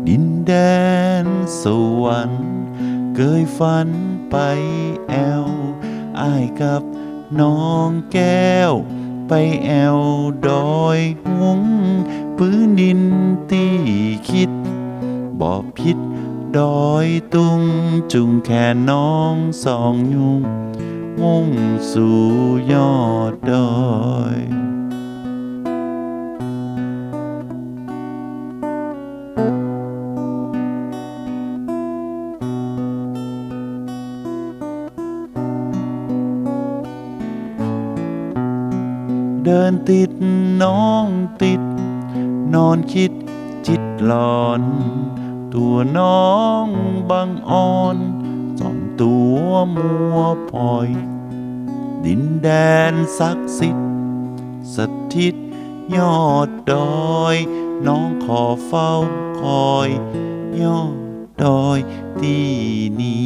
ดินแดนสวรรค์เคยฝันไปแอวอ้ายกับน้องแก้วไปแอวดอยหงพื้นดินที่คิดบ่ผิดดอยตุงจุงแค่น้องสองยุงมุ่งสู่ยอดดอยเดินติดน้องติดนอนคิดจิตหลอนตัวน้องบังอ่อนส่องตัวมัวพลอยดินแดนศักดิ์สิทธิ์สถิตยอดดอยน้องขอเฝ้าคอยยอดดอยที่นี่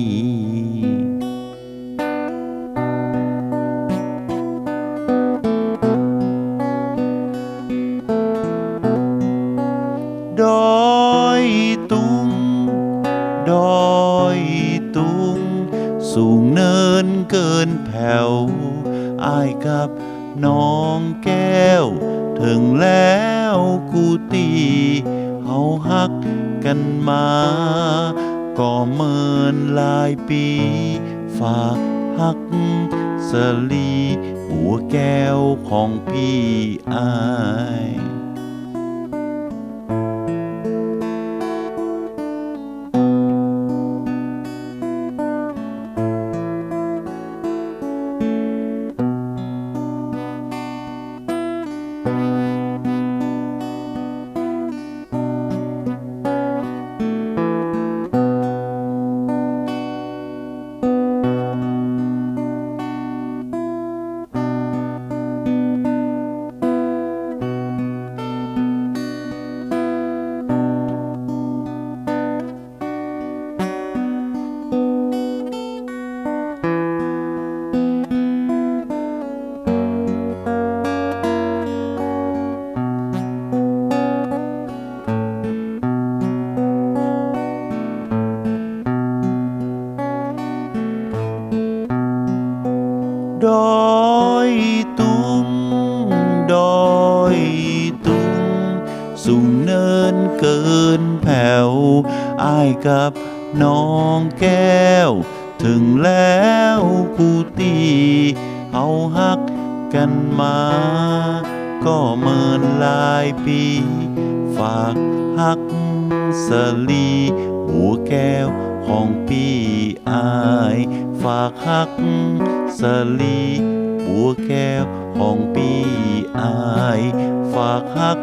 ดอยตุงดอยตุงสูงเนินเกินแผ่วอ้ายกับน้องแก้วถึงแล้วกูตีเฮาฮักกันมาก็เมินหลายปีฝากฮักสลีบัวแก้วของพี่อ้ายดอยตุงดอยตุงสูงเนินเกินแผ่วอ้ายกับน้องแก้วถึงแล้วกูตีเอาฮักกันมาก็เมินหลายปีฝากฮักสลีบัวแก้วของพี่อ้ายฝากฮักสลีบัวแก้วของพี่อ้ายฝากฮัก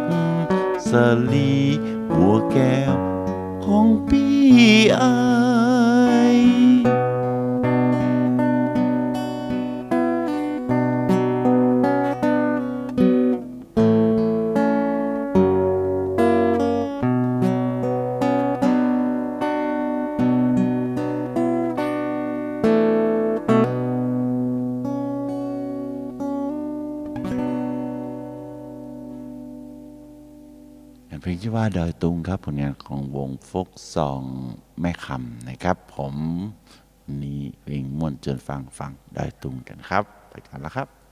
สลีบัวแก้วของพี่อ้ายเพลงชื่อว่าดอยตุงครับผลงานของวงโฟกซองแม่คำนะครับผมนี่เพลงม่วนเจิญฟังดอยตุงกันครับไปกันแล้วครับ